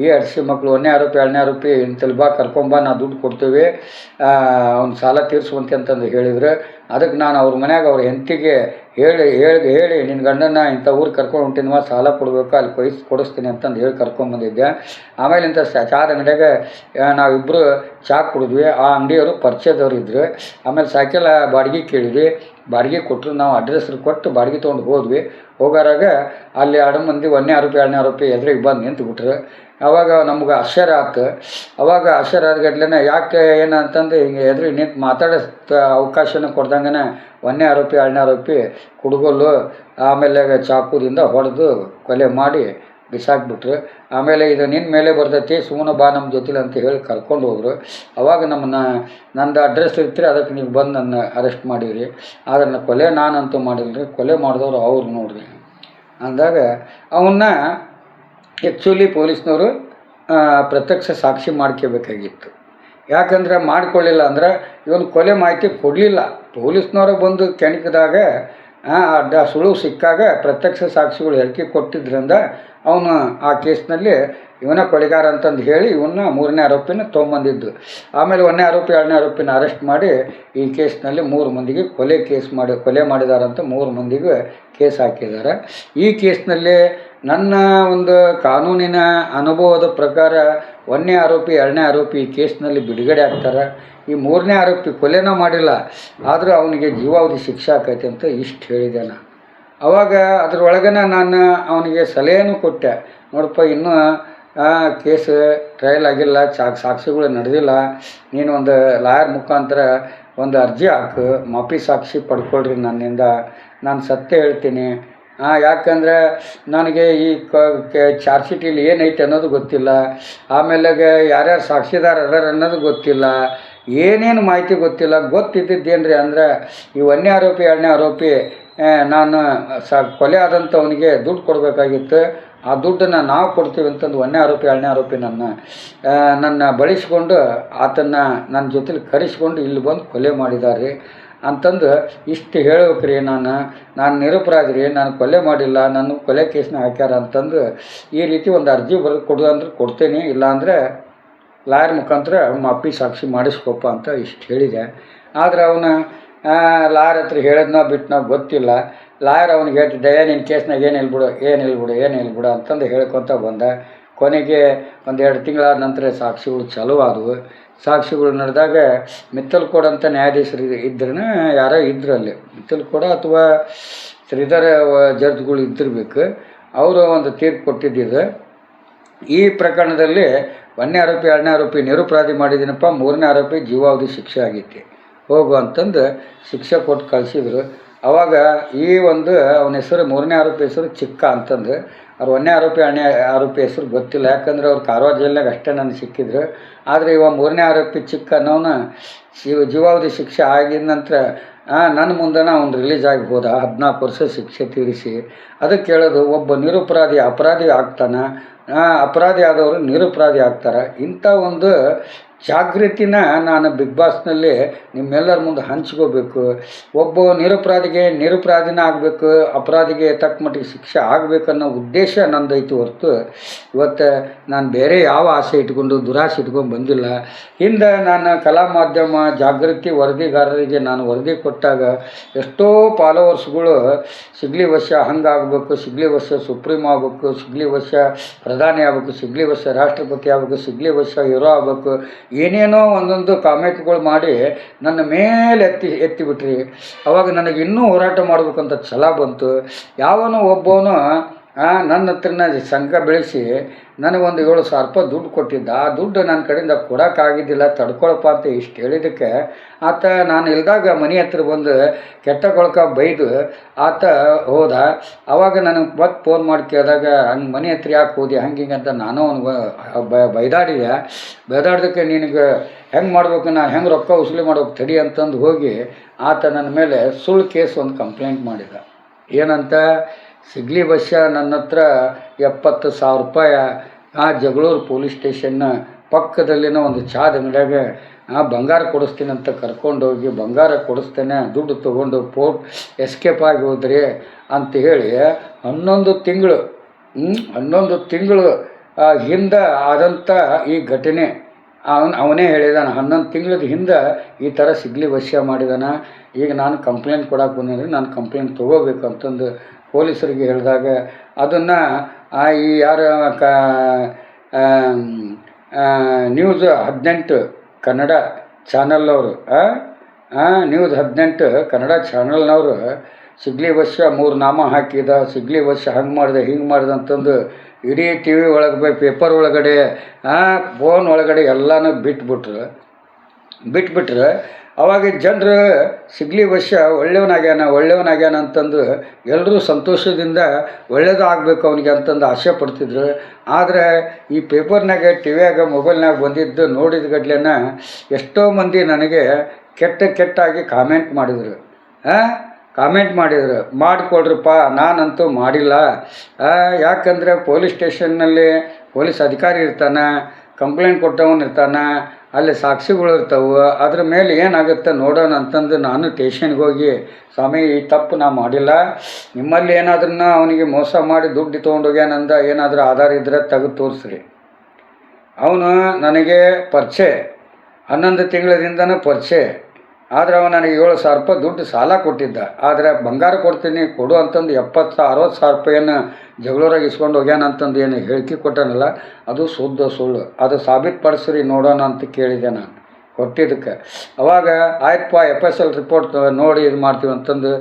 ಈ ಅಡಿಸಿ ಮಕ್ಕಳು 1ನೇ ಆರೋಪಿ 2ನೇ ಆರೋಪಿ ಇಂತಲ್ಲಿ ಬಾ, ಕರ್ಕೊಂಬ, ನಾ ದುಡ್ಡು ಕೊಡ್ತೀವಿ, ಅವ್ನು ಸಾಲ ತೀರಿಸುವಂತೆ ಅಂತಂದು ಹೇಳಿದ್ರು. ಅದಕ್ಕೆ ನಾನು ಅವ್ರ ಮನ್ಯಾಗ ಅವ್ರ ಹೆಂಡತಿಗೆ ಹೇಳಿ ನಿನ್ನ ಗಂಡನ ಇಂಥ ಊರಿಗೆ ಕರ್ಕೊಂಡು ಹೊಂಟಿನ್ವ, ಸಾಲ ಕೊಡಬೇಕು, ಅಲ್ಲಿ ಕೊಡಿಸ್ತೀನಿ ಅಂತಂದು ಹೇಳಿ ಕರ್ಕೊಂಬಂದಿದ್ದೆ. ಆಮೇಲೆ ಇಂಥ ಚಾದ ಅಂಗಡಿಯಾಗ ನಾವಿಬ್ಬರು ಚಹಾ ಕುಡಿದ್ವಿ. ಆ ಅಂಗಡಿಯವರು ಪರಿಚಯದವ್ರು ಇದ್ದರು. ಆಮೇಲೆ ಸೈಕಲ್ ಬಾಡಿಗೆ ಕೇಳಿದ್ವಿ, ಬಾಡಿಗೆ ಕೊಟ್ಟರು. ನಾವು ಅಡ್ರೆಸ್ ಕೊಟ್ಟು ಬಾಡಿಗೆ ತೊಗೊಂಡು ಹೋಗಾರಾಗ ಅಲ್ಲಿ 2 ಮಂದಿ 1ನೇ ಆರೋಪಿ 2ನೇ ಆರೋಪಿ ಎದುರಿಗೆ ಬಂದು ನಿಂತುಬಿಟ್ರು. ಅವಾಗ ನಮ್ಗೆ ಆಶ್ಚರ್ಯ ಆಯ್ತು. ಅವಾಗ ಆಶ್ಚರ್ಯ ಆದ ಗಟ್ಲೆನ ಯಾಕೆ ಏನಂತಂದು ಹಿಂಗೆ ಎದುರಿಗೆ ನಿಂತು ಮಾತಾಡೋ ಅವಕಾಶನ ಕೊಡ್ದಂಗೆ 1ನೇ ಆರೋಪಿ 2ನೇ ಆರೋಪಿ ಕುಡುಗೋಲು ಆಮೇಲೆ ಚಾಕುದಿಂದ ಹೊಡೆದು ಕೊಲೆ ಮಾಡಿ ಬಿಸಾಕ್ಬಿಟ್ರು. ಆಮೇಲೆ ಇದು ನಿನ್ನ ಮೇಲೆ ಬರ್ತೈತಿ, ಸುಮ್ಮನೆ ಬಾ ನಮ್ಮ ಜೊತೆಲಿ ಅಂತ ಹೇಳಿ ಕರ್ಕೊಂಡು ಹೋದರು. ಅವಾಗ ನಂದು ಅಡ್ರೆಸ್ ಇರ್ತೀರಿ, ಅದಕ್ಕೆ ನೀವು ಬಂದು ನನ್ನ ಅರೆಸ್ಟ್ ಮಾಡಿರಿ. ಆದರೆ ಕೊಲೆ ನಾನಂತೂ ಮಾಡಿಲ್ರಿ, ಕೊಲೆ ಮಾಡಿದವರು ಅವ್ರು ನೋಡ್ರಿ ಅಂದಾಗ ಅವನ್ನ ಆ್ಯಕ್ಚುಲಿ ಪೊಲೀಸ್ನವರು ಪ್ರತ್ಯಕ್ಷ ಸಾಕ್ಷಿ ಮಾಡ್ಕೋಬೇಕಾಗಿತ್ತು. ಯಾಕಂದರೆ ಮಾಡ್ಕೊಳ್ಳಿಲ್ಲ ಅಂದ್ರೆ ಇವನು ಕೊಲೆ ಮಾಹಿತಿ ಕೊಡಲಿಲ್ಲ. ಪೊಲೀಸ್ನವ್ರಿಗೆ ಬಂದು ಕೆಣಕಿದಾಗ ಸುಳುವು ಸಿಕ್ಕಾಗ ಪ್ರತ್ಯಕ್ಷ ಸಾಕ್ಷಿಗಳು ಹೇಳಿಕೆ ಕೊಟ್ಟಿದ್ದರಿಂದ ಅವನು ಆ ಕೇಸ್ನಲ್ಲಿ ಇವನ ಕೊಲೆಗಾರ ಅಂತಂದು ಹೇಳಿ ಇವನ್ನ 3ನೇ ಆರೋಪಿನ ತೊಗೊಂಬಂದಿದ್ದು. ಆಮೇಲೆ 1ನೇ ಆರೋಪಿ 2ನೇ ಆರೋಪಿನ ಅರೆಸ್ಟ್ ಮಾಡಿ ಈ ಕೇಸ್ನಲ್ಲಿ 3 ಮಂದಿಗೆ ಕೊಲೆ ಮಾಡಿದಾರಂತ 3 ಮಂದಿಗೆ ಕೇಸ್ ಹಾಕಿದ್ದಾರೆ. ಈ ಕೇಸ್ನಲ್ಲಿ ನನ್ನ ಒಂದು ಕಾನೂನಿನ ಅನುಭವದ ಪ್ರಕಾರ 1ನೇ ಆರೋಪಿ 2ನೇ ಆರೋಪಿ ಈ ಕೇಸ್ನಲ್ಲಿ ಬಿಡುಗಡೆ ಆಗ್ತಾರೆ. ಈ 3ನೇ ಆರೋಪಿ ಕೊಲೆನ ಮಾಡಿಲ್ಲ, ಆದರೂ ಅವನಿಗೆ ಜೀವಾವಧಿ ಶಿಕ್ಷೆ ಆಕೈತೆ ಅಂತ ಇಷ್ಟು ಹೇಳಿದೆ ನಾನು. ಅವಾಗ ಅದ್ರೊಳಗನ ನಾನು ಅವನಿಗೆ ಸಲಹೆನೂ ಕೊಟ್ಟೆ, ನೋಡಪ್ಪ ಇನ್ನೂ ಕೇಸ್ ಟ್ರಯಲ್ ಆಗಿಲ್ಲ, ಸಾಕ್ಷಿಗಳು ನಡೆದಿಲ್ಲ, ನೀನು ಒಂದು ಲಾಯರ್ ಮುಖಾಂತರ ಒಂದು ಅರ್ಜಿ ಹಾಕು, ಮಾಫಿ ಸಾಕ್ಷಿ ಪಡ್ಕೊಳ್ರಿ ನನ್ನಿಂದ, ನಾನು ಸತ್ಯ ಹೇಳ್ತೀನಿ. ಯಾಕಂದರೆ ನನಗೆ ಈ ಚಾರ್ಜ್ ಶೀಟಲ್ಲಿ ಏನೈತೆ ಅನ್ನೋದು ಗೊತ್ತಿಲ್ಲ, ಆಮೇಲೆ ಯಾರ್ಯಾರು ಸಾಕ್ಷಿದಾರ ಅದಾರ ಅನ್ನೋದು ಗೊತ್ತಿಲ್ಲ, ಏನೇನು ಮಾಹಿತಿ ಗೊತ್ತಿಲ್ಲ. ಗೊತ್ತಿದ್ದೇನ್ರಿ ಅಂದರೆ ಈ ಒಂದನೇ ಆರೋಪಿ ಎರಡನೇ ಆರೋಪಿ ನಾನು ಕೊಲೆ ಆದಂಥವನಿಗೆ ದುಡ್ಡು ಕೊಡಬೇಕಾಗಿತ್ತು. ಆ ದುಡ್ಡನ್ನು ನಾವು ಕೊಡ್ತೀವಿ ಅಂತಂದು ಒಂದನೇ ಆರೋಪಿ ಎರಡನೇ ಆರೋಪಿ ನನ್ನ ಬಳಸ್ಕೊಂಡು ಆತನ್ನು ನನ್ನ ಜೊತೆಲಿ ಕರೆಸ್ಕೊಂಡು ಇಲ್ಲಿ ಬಂದು ಕೊಲೆ ಮಾಡಿದ್ದಾರೆ ಅಂತಂದು ಇಷ್ಟು ಹೇಳ್ಬೇಕ್ರಿ. ನಾನು ನಿರಪರಾಧಿ ರೀ, ನಾನು ಕೊಲೆ ಮಾಡಿಲ್ಲ, ನಾನು ಕೊಲೆ ಕೇಸ್ನ ಹಾಕ್ಯಾರ ಅಂತಂದು ಈ ರೀತಿ ಒಂದು ಅರ್ಜಿ ಬರೆದು ಕೊಡು ಅಂದ್ರೆ ಕೊಡ್ತೇನೆ, ಇಲ್ಲಾಂದರೆ ಲಾಯರ್ ಮುಖಾಂತರ ಮಾಪಿ ಸಾಕ್ಷಿ ಮಾಡಿಸ್ಕೊಪ್ಪ ಅಂತ ಇಷ್ಟು ಹೇಳಿದೆ. ಆದರೆ ಅವನು ಲಾಯರ್ ಹತ್ರ ಹೇಳಿದ್ನೋ ಬಿಟ್ಟನೋ ಗೊತ್ತಿಲ್ಲ. ಲಾಯರ್ ಅವ್ನಿಗೆ ಹೇಳ್ತಿದ್ದೆ ನಿನ್ನ ಕೇಸ್ನಾಗ ಏನಿಲ್ಲ ಬಿಡು ಅಂತಂದು ಹೇಳ್ಕೊತ ಬಂದ. ಕೊನೆಗೆ 1-2 ತಿಂಗಳಾದ ನಂತರ ಸಾಕ್ಷಿಗಳು ಚಾಲೂ ಆದವು. ಸಾಕ್ಷಿಗಳು ನಡೆದಾಗ ಮಿತ್ತಲ್ಕೋಡ್ ಅಂತ ನ್ಯಾಯಾಧೀಶರು ಇದ್ರೂ ಯಾರೋ ಇದ್ರು ಅಲ್ಲಿ, ಮಿತ್ತಲ್ಕೋಡ ಅಥವಾ ಶ್ರೀಧರ ಜಡ್ಜ್ಗಳು ಇದ್ದಿರ್ಬೇಕು. ಅವರು ಒಂದು ತೀರ್ಪು ಕೊಟ್ಟಿದ್ದಿದ್ದು ಈ ಪ್ರಕರಣದಲ್ಲಿ 1ನೇ ಆರೋಪಿ 2ನೇ ಆರೋಪಿ ನಿರಪರಾಧಿ ಮಾಡಿದ್ದೀನಪ್ಪ, 3ನೇ ಆರೋಪಿ ಜೀವಾವಧಿ ಶಿಕ್ಷೆ ಆಗೈತಿ ಹೋಗು ಅಂತಂದು ಶಿಕ್ಷೆ ಕೊಟ್ಟು ಕಳಿಸಿದ್ರು. ಆವಾಗ ಈ ಒಂದು ಅವನ ಹೆಸರು 3ನೇ ಆರೋಪಿ ಹೆಸರು ಚಿಕ್ಕ ಅಂತಂದು, ಅವ್ರು 1ನೇ ಆರೋಪಿ 2ನೇ ಆರೋಪಿ ಹೆಸರು ಗೊತ್ತಿಲ್ಲ. ಯಾಕಂದ್ರೆ ಅವ್ರು ಕಾರವಾರ ಜೈಲ್ನಾಗ ಅಷ್ಟೇ ನನಗೆ ಸಿಕ್ಕಿದ್ರು. ಆದರೆ ಇವ 3ನೇ ಆರೋಪಿ ಚಿಕ್ಕ ಅನ್ನೋನು ಜೀವಾವಧಿ ಶಿಕ್ಷೆ ಆಗಿದ ನಂತರ ನನ್ನ ಮುಂದೆ ಅವ್ನು ರಿಲೀಸ್ ಆಗಿ ಹೋದ 14 ವರ್ಷ ಶಿಕ್ಷೆ ತೀರಿಸಿ. ಅದಕ್ಕೆ ಹೇಳೋದು, ಒಬ್ಬ ನಿರಪರಾಧಿ ಅಪರಾಧಿ ಆಗ್ತಾನೆ, ಅಪರಾಧಿ ಆದವರು ನಿರಪರಾಧಿ ಆಗ್ತಾರೆ. ಇಂಥ ಒಂದು ಜಾಗೃತಿನ ನಾನು ಬಿಗ್ ಬಾಸ್ನಲ್ಲಿ ನಿಮ್ಮೆಲ್ಲರ ಮುಂದೆ ಹಂಚ್ಕೋಬೇಕು. ಒಬ್ಬ ನಿರಪರಾಧಿನ ಆಗಬೇಕು, ಅಪರಾಧಿಗೆ ತಕ್ಕ ಮಟ್ಟಿಗೆ ಶಿಕ್ಷೆ ಆಗಬೇಕನ್ನೋ ಉದ್ದೇಶ ನಂದೈತಿ ಹೊರತು ಇವತ್ತು ನಾನು ಬೇರೆ ಯಾವ ಆಸೆ ಇಟ್ಕೊಂಡು ದುರಾಸೆ ಇಟ್ಕೊಂಡು ಬಂದಿಲ್ಲ. ಹಿಂದೆ ನಾನು ಕಲಾ ಮಾಧ್ಯಮ ಜಾಗೃತಿ ವರದಿಗಾರರಿಗೆ ನಾನು ವರದಿ ಕೊಟ್ಟಾಗ ಎಷ್ಟೋ ಫಾಲೋವರ್ಸ್ಗಳು ಸಿಗ್ಲಿ ವರ್ಷ ಹಂಗಾಗಬೇಕು, ಸಿಗ್ಲಿ ವರ್ಷ ಸುಪ್ರೀಂ ಆಗಬೇಕು, ಸಿಗ್ಲಿ ವರ್ಷ ಪ್ರಧಾನಿ ಆಗಬೇಕು, ಸಿಗ್ಲಿ ವರ್ಷ ರಾಷ್ಟ್ರಪತಿ ಆಗಬೇಕು, ಸಿಗ್ಲಿ ವರ್ಷ ಹೀರೋ ಆಗಬೇಕು, ಏನೇನೋ ಒಂದೊಂದು ಕಾಮೆಂಟ್ಗಳು ಮಾಡಿ ನನ್ನ ಮೇಲೆ ಎತ್ತಿಬಿಟ್ರಿ. ಅವಾಗ ನನಗೆ ಇನ್ನೂ ಹೋರಾಟ ಮಾಡ್ಬೇಕಂತ ಛಲ ಬಂತು. ಯಾವನೋ ಒಬ್ಬವನು ನನ್ನ ಹತ್ರನ ಸಂಘ ಬೆಳೆಸಿ ನನಗೊಂದು 7,000 ರೂಪಾಯಿ ದುಡ್ಡು ಕೊಟ್ಟಿದ್ದ. ಆ ದುಡ್ಡು ನನ್ನ ಕಡೆಯಿಂದ ಕೊಡೋಕ್ಕಾಗಿದ್ದಿಲ್ಲ, ತಡ್ಕೊಳಪ್ಪ ಅಂತ ಇಷ್ಟು ಹೇಳಿದ್ದಕ್ಕೆ ಆತ ನಾನು ಇಲ್ದಾಗ ಮನೆ ಹತ್ರ ಬಂದು ಕೆಟ್ಟ ಕೊಳಕ ಬೈದು ಆತ ಹೋದ. ಆವಾಗ ನನಗೆ ಮತ್ತೆ ಫೋನ್ ಮಾಡಿ ಕೇಳಿದಾಗ ಹಂಗೆ ಮನೆ ಹತ್ರ ಯಾಕೆ ಹೋದಿ ಹಿಂಗೆ ಅಂತ ನಾನು ಅವ್ನಿಗೆ ಬೈದಾಡಿದಕ್ಕೆ ನಿನಗೆ ಹೆಂಗೆ ಮಾಡ್ಬೇಕು, ನಾನು ಹೆಂಗೆ ರೊಕ್ಕ ವಸೂಲಿ ಮಾಡ್ಬೇಕು ತಡಿ ಅಂತಂದು ಹೋಗಿ ಆತ ನನ್ನ ಮೇಲೆ ಸುಳ್ಳು ಕೇಸ್ ಒಂದು ಕಂಪ್ಲೇಂಟ್ ಮಾಡಿದ. ಏನಂತ, ಸಿಗ್ಲಿ ಬಸ್ಸ ನನ್ನ ಹತ್ರ 70,000 ರೂಪಾಯಿ ಜಗಳೂರು ಪೊಲೀಸ್ ಸ್ಟೇಷನ್ನ ಪಕ್ಕದಲ್ಲಿನ ಒಂದು ಚಾದ ಅಂಗಡಿಯಾಗ ಬಂಗಾರ ಕೊಡಿಸ್ತೀನಿ ಅಂತ ಕರ್ಕೊಂಡೋಗಿ ಬಂಗಾರ ಕೊಡಿಸ್ತೇನೆ, ದುಡ್ಡು ತೊಗೊಂಡು ಎಸ್ಕೇಪ್ ಆಗಿ ಹೋದ್ರಿ ಅಂತ ಹೇಳಿ 11 ತಿಂಗಳು ಹಿಂದೆ ಆದಂಥ ಈ ಘಟನೆ ಅವನೇ ಹೇಳಿದಾನ. 11 ತಿಂಗಳದ ಹಿಂದೆ ಈ ಥರ ಸಿಗ್ಲಿ ವಶ್ಯ ಮಾಡಿದಾನ. ಈಗ ನಾನು ಕಂಪ್ಲೇಂಟ್ ಕೊಡಕ್ಕೆ ಬಂದಿದ್ರೆ ನಾನು ಕಂಪ್ಲೇಂಟ್ ತೊಗೋಬೇಕು ಅಂತಂದು ಪೊಲೀಸರಿಗೆ ಹೇಳಿದಾಗ ಅದನ್ನು ಈ ಯಾರು ನ್ಯೂಸ್ 18 ಕನ್ನಡ ಚಾನಲ್ನವರು ನ್ಯೂಸ್ 18 ಕನ್ನಡ ಚಾನಲ್ನವರು ಸಿಗ್ಲಿ ವರ್ಷ 3 ನಾಮ ಹಾಕಿದ, ಸಿಗ್ಲಿ ವರ್ಷ ಹಂಗೆ ಮಾಡಿದೆ ಹಿಂಗೆ ಮಾಡಿದೆ ಅಂತಂದು ಇಡೀ ಟಿ ವಿ ಒಳಗೆ ಪೇಪರ್ ಒಳಗಡೆ ಫೋನ್ ಒಳಗಡೆ ಎಲ್ಲನೂ ಬಿಟ್ಬಿಟ್ರೆ ಅವಾಗ ಜನರು ಸಿಗ್ಲಿ ವರ್ಷ ಒಳ್ಳೆಯವನಾಗ್ಯಾನ ಅಂತಂದು ಎಲ್ಲರೂ ಸಂತೋಷದಿಂದ ಒಳ್ಳೇದು ಆಗಬೇಕು ಅವನಿಗೆ ಅಂತಂದು ಆಸೆ ಪಡ್ತಿದ್ರು. ಆದರೆ ಈ ಪೇಪರ್ನಾಗ ಟಿವಿಯಾಗ ಮೊಬೈಲ್ನಾಗ ಬಂದಿದ್ದು ನೋಡಿದ ಗಡ್ಲೆನ ಎಷ್ಟೋ ಮಂದಿ ನನಗೆ ಕೆಟ್ಟಾಗಿ ಕಾಮೆಂಟ್ ಮಾಡಿದರು. ಮಾಡಿಕೊಡ್ರಪ್ಪ, ನಾನಂತೂ ಮಾಡಿಲ್ಲ. ಯಾಕಂದರೆ ಪೊಲೀಸ್ ಸ್ಟೇಷನ್ನಲ್ಲಿ ಪೊಲೀಸ್ ಅಧಿಕಾರಿ ಇರ್ತಾನೆ, ಕಂಪ್ಲೇಂಟ್ ಕೊಟ್ಟವನು ಇರ್ತಾನೆ, ಅಲ್ಲಿ ಸಾಕ್ಷಿಗಳು ಇರ್ತಾವೆ. ಅದ್ರ ಮೇಲೆ ಏನಾಗುತ್ತೆ ನೋಡೋಣ ಅಂತಂದು ನಾನು ಸ್ಟೇಷನ್ಗೆ ಹೋಗಿ, ಸ್ವಾಮಿ ಈ ತಪ್ಪು ನಾ ಮಾಡಿಲ್ಲ, ನಿಮ್ಮಲ್ಲಿ ಏನಾದ್ರೂ ಅವನಿಗೆ ಮೋಸ ಮಾಡಿ ದುಡ್ಡು ತೊಗೊಂಡೋಗ್ಯಾನಂದ ಏನಾದರೂ ಆಧಾರ ಇದ್ದರೆ ತೆಗೆದು ತೋರಿಸ್ರಿ. ಅವನು ನನಗೆ ಪರಿಚಯ, 11 ತಿಂಗಳಿಂದನೂ ಪರಿಚಯ. ಆದರೆ ಅವನು ನನಗೆ 7,000 ರೂಪಾಯಿ ದುಡ್ಡು ಸಾಲ ಕೊಟ್ಟಿದ್ದ. ಆದರೆ ಬಂಗಾರ ಕೊಡ್ತೀನಿ ಕೊಡು ಅಂತಂದು 70,000-60,000 ರೂಪಾಯಿಯನ್ನು ಜಗಳೂರಾಗ ಇಸ್ಕೊಂಡು ಹೋಗ್ಯಾನ ಅಂತಂದು ಏನು ಹೇಳಿಕೆ ಕೊಟ್ಟಾನಲ್ಲ, ಅದು ಶುದ್ಧ ಸುಳ್ಳು. ಅದು ಸಾಬೀತುಪಡಿಸ್ರಿ ನೋಡೋಣ ಅಂತ ಕೇಳಿದೆ ನಾನು ಕೊಟ್ಟಿದ್ದಕ್ಕೆ. ಅವಾಗ ಆಯ್ತಪ್ಪ FSL ರಿಪೋರ್ಟ್ ನೋಡಿ ಇದು ಮಾಡ್ತೀವಿ ಅಂತಂದು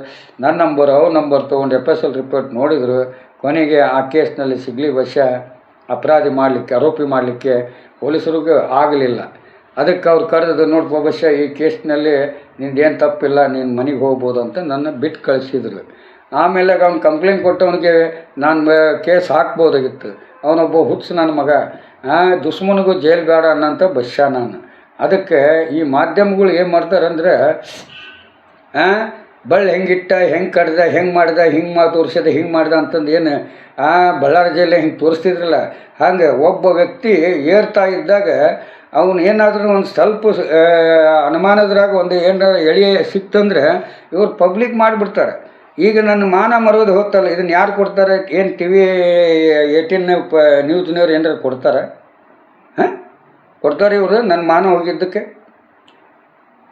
ನನ್ನ ಅವ್ರ ನಂಬರ್ ತೊಗೊಂಡು FSL ರಿಪೋರ್ಟ್ ನೋಡಿದರು. ಕೊನೆಗೆ ಆ ಕೇಸ್ನಲ್ಲಿ ಸಿಗ್ಲಿ ವರ್ಷ ಆರೋಪಿ ಮಾಡಲಿಕ್ಕೆ ಪೊಲೀಸರಿಗೂ ಆಗಲಿಲ್ಲ. ಅದಕ್ಕೆ ಅವ್ರು ಕರೆದು ನೋಡ್ಕೋ ಬಸ್ಸ ಈ ಕೇಸ್ನಲ್ಲಿ ನಿಂದೇನು ತಪ್ಪಿಲ್ಲ, ನೀನು ಮನೆಗೆ ಹೋಗ್ಬೋದು ಅಂತ ನನ್ನ ಬಿಟ್ಟು ಕಳಿಸಿದ್ರು. ಆಮೇಲೆ ಅವ್ನು ಕಂಪ್ಲೇಂಟ್ ಕೊಟ್ಟವನಿಗೆ ನಾನು ಕೇಸ್ ಹಾಕ್ಬೋದಾಗಿತ್ತು. ಅವನೊಬ್ಬ ಹುಚ್ಚು ನನ್ನ ಮಗ, ದುಶ್ಮನಿಗೂ ಜೈಲು ಬೇಡ ಅನ್ನೋಂಥ ಬಸ್ಸ ನಾನು. ಅದಕ್ಕೆ ಈ ಮಾಧ್ಯಮಗಳು ಏನು ಮಾಡ್ತಾರಂದ್ರೆ ಬಳ್ಳಿ ಹೆಂಗಿಟ್ಟ, ಹೆಂಗೆ ಕಡ್ದ, ಹೆಂಗೆ ಮಾಡ್ದ, ಹಿಂಗೆ ತೋರಿಸ್ಯದ, ಹಿಂಗೆ ಮಾಡ್ದ ಅಂತಂದು ಏನು ಬಳ್ಳಾರಿ ಜಿಲ್ಲೆ ಹಿಂಗೆ ತೋರಿಸ್ತಿದ್ರಲ್ಲ, ಹಾಗೆ ಒಬ್ಬ ವ್ಯಕ್ತಿ ಏರ್ತಾ ಇದ್ದಾಗ ಅವನು ಏನಾದರೂ ಒಂದು ಸ್ವಲ್ಪ ಅನುಮಾನದ್ರಾಗ ಒಂದು ಏನಾರ ಎಳೆ ಸಿಕ್ತಂದ್ರೆ ಇವ್ರು ಪಬ್ಲಿಕ್ ಮಾಡಿಬಿಡ್ತಾರೆ. ಈಗ ನನ್ನ ಮಾನ ಮರೋದು ಹೋಗ್ತಲ್ಲ, ಇದನ್ನು ಯಾರು ಕೊಡ್ತಾರೆ? ಏನು TV 18 ನ್ಯೂಸ್ನವ್ರು ಏನಾರು ಕೊಡ್ತಾರೆ? ಕೊಡ್ತಾರೆ ಇವರು ನನ್ನ ಮಾನ ಹೋಗಿದ್ದಕ್ಕೆ?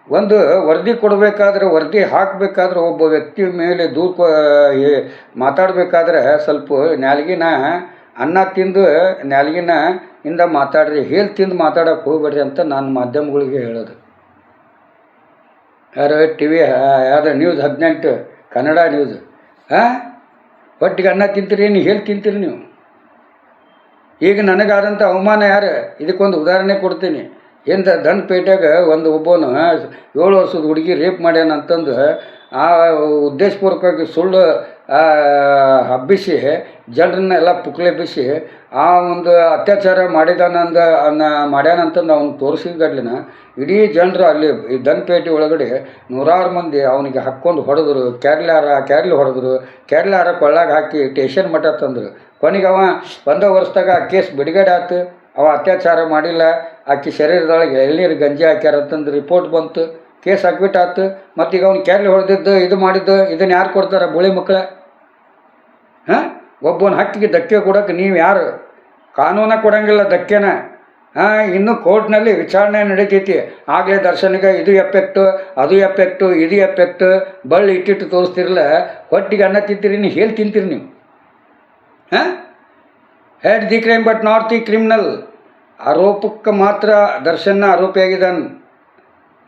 ಒಂದು ವರದಿ ಕೊಡಬೇಕಾದ್ರೆ, ವರದಿ ಹಾಕಬೇಕಾದ್ರೆ, ಒಬ್ಬ ವ್ಯಕ್ತಿ ಮೇಲೆ ಮಾತಾಡಬೇಕಾದ್ರೆ ಸ್ವಲ್ಪ ನಾಲ್ಗಿನ ಅನ್ನ ತಿಂದು ನಾಲ್ಗಿನ ಇಂದ ಮಾತಾಡ್ರಿ, ಹೇಳಿ ತಿಂದು ಮಾತಾಡೋಕೆ ಹೋಗ್ಬೇಡ್ರಿ ಅಂತ ನಾನು ಮಾಧ್ಯಮಗಳಿಗೆ ಹೇಳೋದು. ಯಾರು TV ಯಾರು ನ್ಯೂಸ್ 18 ಕನ್ನಡ ನ್ಯೂಸ್, ಒಟ್ಟಿಗೆ ಅನ್ನ ತಿಂತೀರಿ, ನೀವು ಹೇಳಿ ತಿಂತೀರಿ ನೀವು? ಈಗ ನನಗಾದಂಥ ಅವಮಾನ ಯಾರು? ಇದಕ್ಕೊಂದು ಉದಾಹರಣೆ ಕೊಡ್ತೀನಿ. ದಂಡಪೇಟೆಗ ಒಬ್ಬನು 7 ವರ್ಷದ ಹುಡುಗಿ ರೇಪ್ ಮಾಡ್ಯಾನ ಅಂತಂದು ಉದ್ದೇಶಪೂರ್ವಕವಾಗಿ ಸುಳ್ಳು ಹಬ್ಬಿಸಿ ಜನರನ್ನೆಲ್ಲ ಪುಕ್ಲೆಬ್ಬಿಸಿ ಒಂದು ಅತ್ಯಾಚಾರ ಮಾಡ್ಯಾನಂತಂದು ಅವ್ನು ತೋರಿಸಿದ್ಗಡ್ಲಿನ ಇಡೀ ಜನರು ಅಲ್ಲಿ ದಂಡಪೇಟೆ ಒಳಗಡೆ ನೂರಾರು ಮಂದಿ ಅವನಿಗೆ ಹಾಕ್ಕೊಂಡು ಹೊಡೆದ್ರು, ಕ್ಯಾರ್ಲಿ ಹೊಡೆದ್ರು, ಕ್ಯಾರ್ಲಾರ ಕೊಳ್ಳಾಗ ಹಾಕಿ ಟೇಷನ್ ಮಠ ತಂದರು. ಕೊನೆಗೆ ಅವ 1 ವರ್ಷದಾಗ ಆ ಕೇಸ್ ಬಿಡುಗಡೆ ಆಯ್ತು. ಅವ ಅತ್ಯಾಚಾರ ಮಾಡಿಲ್ಲ, ಆಕೆ ಶರೀರದೊಳಗೆ ಎಳ್ನೀರು ಗಂಜಿ ಹಾಕ್ಯಾರಂತಂದು ರಿಪೋರ್ಟ್ ಬಂತು, ಕೇಸ್ ಹಾಕ್ಬಿಟ್ಟಾತು. ಮತ್ತೀಗ ಅವ್ನು ಕ್ಯಾರ್ಲಿ ಹೊಡೆದಿದ್ದು, ಇದು ಮಾಡಿದ್ದು, ಇದನ್ನು ಯಾರು ಕೊಡ್ತಾರೆ? ಬೋಳಿ ಮಕ್ಕಳ. ಒಬ್ಬನ ಹಕ್ಕಿಗೆ ಧಕ್ಕೆ ಕೊಡೋಕೆ ನೀವು ಯಾರು? ಕಾನೂನ ಕೊಡೋಂಗಿಲ್ಲ ಧಕ್ಕೆನ. ಇನ್ನೂ ಕೋರ್ಟ್ನಲ್ಲಿ ವಿಚಾರಣೆ ನಡೀತೈತಿ. ಆಗಲೇ ದರ್ಶನಿಗೆ ಇದು ಎಫೆಕ್ಟು, ಅದು ಎಫೆಕ್ಟು, ಇದು ಎಫೆಕ್ಟು ಬಳ್ಳಿ ಇಟ್ಟಿಟ್ಟು ತೋರಿಸ್ತಿರಲ್ಲ, ಹೊಟ್ಟಿಗೆ ಅನ್ನ ತಿಂತೀರಿ, ನೀವು ಹೇಳಿ ತಿಂತೀರಿ ನೀವು? Head the crime but not the criminal. ಆರೋಪಕ್ಕೆ ಮಾತ್ರ ದರ್ಶನ ಆರೋಪಿಯಾಗಿದ್ದಾನೆ,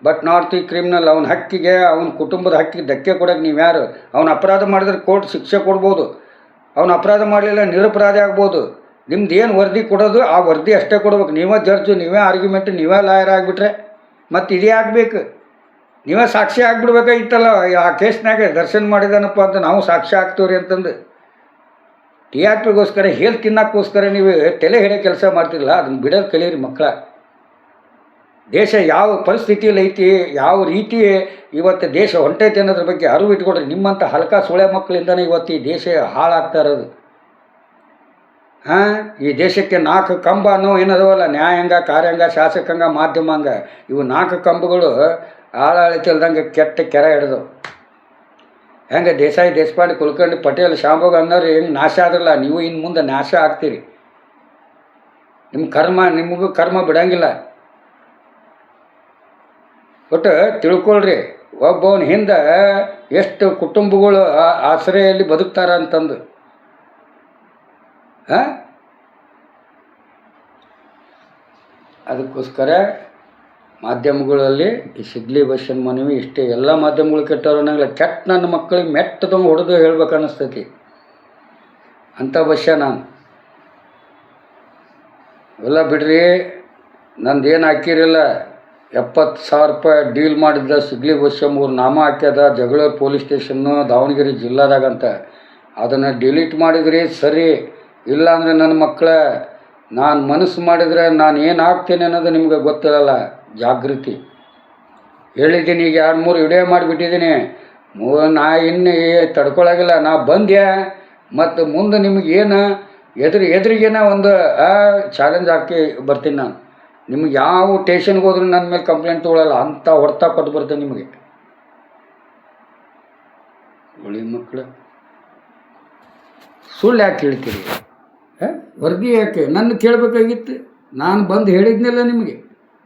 ಬಟ್ ನಾಟ್ ದಿ ಕ್ರಿಮಿನಲ್. ಅವನ ಹಕ್ಕಿಗೆ, ಅವನ ಕುಟುಂಬದ ಹಕ್ಕಿಗೆ ಧಕ್ಕೆ ಕೊಡೋಕೆ ನೀವು ಯಾರು? ಅವನ ಅಪರಾಧ ಮಾಡಿದ್ರೆ ಕೋರ್ಟ್ ಶಿಕ್ಷೆ ಕೊಡ್ಬೋದು, ಅವನ ಅಪರಾಧ ಮಾಡಲಿಲ್ಲ ನಿರಪರಾಧಿ ಆಗ್ಬೋದು. ನಿಮ್ದು ಏನು ವರದಿ ಕೊಡೋದು ಆ ವರದಿ ಅಷ್ಟೇ ಕೊಡ್ಬೇಕು. ನೀವೇ ಜಡ್ಜು, ನೀವೇ ಆರ್ಗ್ಯುಮೆಂಟ್, ನೀವೇ ಲಾಯರ್ ಆಗಿಬಿಟ್ರೆ ಮತ್ತು ಇದೇ ಆಗಬೇಕು. ನೀವೇ ಸಾಕ್ಷಿ ಆಗಿಬಿಡ್ಬೇಕಾಗಿತ್ತಲ್ಲ ಆ ಕೇಸ್ನಾಗೆ. ದರ್ಶನ್ ಮಾಡಿದಾನಪ್ಪ ಅಂತ ನಾವು ಸಾಕ್ಷಿ ಆಗ್ತೀವ್ರಿ ಅಂತಂದು TRPಗೋಸ್ಕರ ಹೇಳಿ ತಿನ್ನೋಕ್ಕೋಸ್ಕರ ನೀವು ತಲೆ ಹಿಡಿಯೋ ಕೆಲಸ ಮಾಡ್ತಿರಲ್ಲ, ಅದನ್ನು ಬಿಡೋದು ಕಲೀರಿ ಮಕ್ಕಳ. ದೇಶ ಯಾವ ಪರಿಸ್ಥಿತಿಯಲ್ಲಿ ಐತಿ, ಯಾವ ರೀತಿ ಇವತ್ತು ದೇಶ ಹೊಂಟೈತಿ ಅನ್ನೋದ್ರ ಬಗ್ಗೆ ಅರಿವು ಇಟ್ಕೊಡ್ರಿ. ನಿಮ್ಮಂಥ ಹಲ್ಕ ಸೊಳೆ ಮಕ್ಕಳಿಂದನೇ ಇವತ್ತು ಈ ದೇಶ ಹಾಳಾಗ್ತಾ ಇರೋದು. ಈ ದೇಶಕ್ಕೆ 4 ಕಂಬ ಅನ್ನೋ ಏನದವಲ್ಲ, ನ್ಯಾಯಾಂಗ, ಕಾರ್ಯಾಂಗ, ಶಾಸಕಾಂಗ, ಮಾಧ್ಯಮಾಂಗ, ಇವು 4 ಕಂಬಗಳು ಆಳಾಳಿತಲ್ದಂಗೆ ಕೆಟ್ಟ ಕೆರೆ ಹಿಡಿದವು. ಹೆಂಗೆ ದೇಸಾಯಿ, ದೇಶಪಾಂಡೆ, ಕುಲಕರ್ಣಿ, ಪಟೇಲ್, ಶಾಂಭೋಗ್ ಅನ್ನೋರು ಹೆಂಗೆ ನಾಶ ಆದ್ರಲ್ಲ, ನೀವು ಇನ್ನು ಮುಂದೆ ನಾಶ ಆಗ್ತೀರಿ. ನಿಮಗೂ ಕರ್ಮ ಬಿಡಂಗಿಲ್ಲ. ಒಟ್ಟು ತಿಳ್ಕೊಳ್ರಿ, ಒಬ್ಬವನ ಹಿಂದೆ ಎಷ್ಟು ಕುಟುಂಬಗಳು ಆಶ್ರಯಲ್ಲಿ ಬದುಕ್ತಾರ ಅಂತಂದು. ಅದಕ್ಕೋಸ್ಕರ ಮಾಧ್ಯಮಗಳಲ್ಲಿ ಈ ಸಿಗ್ಲಿ ಬಸ್ಸನ್ ಮನವಿ ಇಷ್ಟೇ. ಎಲ್ಲ ಮಾಧ್ಯಮಗಳು ಕೆಟ್ಟವ್ರು ಅನ್ನಂಗಿಲ್ಲ. ಕೆಟ್ಟ ನನ್ನ ಮಕ್ಕಳಿಗೆ ಮೆಟ್ಟದಂಗೆ ಹೊಡೆದು ಹೇಳ್ಬೇಕು ಅನ್ನಿಸ್ತೈತಿ ಅಂಥ ಬಸ್ಸ ನಾನು. ಎಲ್ಲ ಬಿಡ್ರಿ, ನಂದೇನು ಹಾಕಿರಿಲ್ಲ. 70,000 ರೂಪಾಯಿ ಡೀಲ್ ಮಾಡಿದ್ದ ಸಿಗ್ಲಿ ಬಸ್ಸ 3 ನಾಮ ಹಾಕ್ಯದ ಜಗಳೂರು ಪೊಲೀಸ್ ಸ್ಟೇಷನ್ನು ದಾವಣಗೆರೆ ಜಿಲ್ಲಾದಾಗಂತ. ಅದನ್ನು ಡಿಲೀಟ್ ಮಾಡಿದ್ರಿ ಸರಿ, ಇಲ್ಲಾಂದರೆ ನನ್ನ ಮಕ್ಕಳ ನಾನು ಮನಸ್ಸು ಮಾಡಿದರೆ ನಾನು ಏನು ಆಗ್ತೇನೆ ಅನ್ನೋದು ನಿಮ್ಗೆ ಗೊತ್ತಿರಲ್ಲ. ಜಾಗೃತಿ ಹೇಳಿದ್ದೀನಿ. ಈಗ 2-3 ವಿಡಿಯೋ ಮಾಡಿಬಿಟ್ಟಿದ್ದೀನಿ. ನಾ ಇನ್ನು ತಡ್ಕೊಳಗಿಲ್ಲ. ನಾ ಬಂದ್ಯಾ ಮತ್ತು ಮುಂದೆ ನಿಮಗೇನು ಎದುರಿಗೇನ ಒಂದು ಚಾಲೆಂಜ್ ಹಾಕಿ ಬರ್ತೀನಿ ನಾನು. ನಿಮ್ಗೆ ಯಾವ ಸ್ಟೇಷನ್ಗೆ ಹೋದ್ರೂ ನನ್ನ ಮೇಲೆ ಕಂಪ್ಲೇಂಟ್ ತೊಗೊಳ್ಳಲ್ಲ, ಅಂಥ ಹೊಡ್ತಾ ಕೊಟ್ಟು ಬರ್ತೇನೆ ನಿಮಗೆ. ಒಳ್ಳೆ ಮಕ್ಕಳು ಸುಳ್ಳು ಯಾಕೆ ಹೇಳ್ತೀರಿ? ವರದಿ ಯಾಕೆ ನನ್ನ ಕೇಳಬೇಕಾಗಿತ್ತು? ನಾನು ಬಂದು ಹೇಳಿದ್ನಲ್ಲ ನಿಮಗೆ,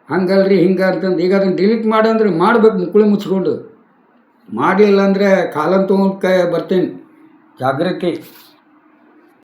ಹಂಗಲ್ರಿ ಹಿಂಗೆ ಅಂತಂದು. ಈಗ ಅದನ್ನು ಡಿಲೀಟ್ ಮಾಡಂದ್ರೆ ಮಾಡ್ಬೇಕು, ಮುಕ್ಕಳಿ ಮುಚ್ಕೊಂಡು. ಮಾಡಿಲ್ಲ ಅಂದರೆ ಕಾಲಂತ ಬರ್ತೇನೆ. ಜಾಗೃತಿ.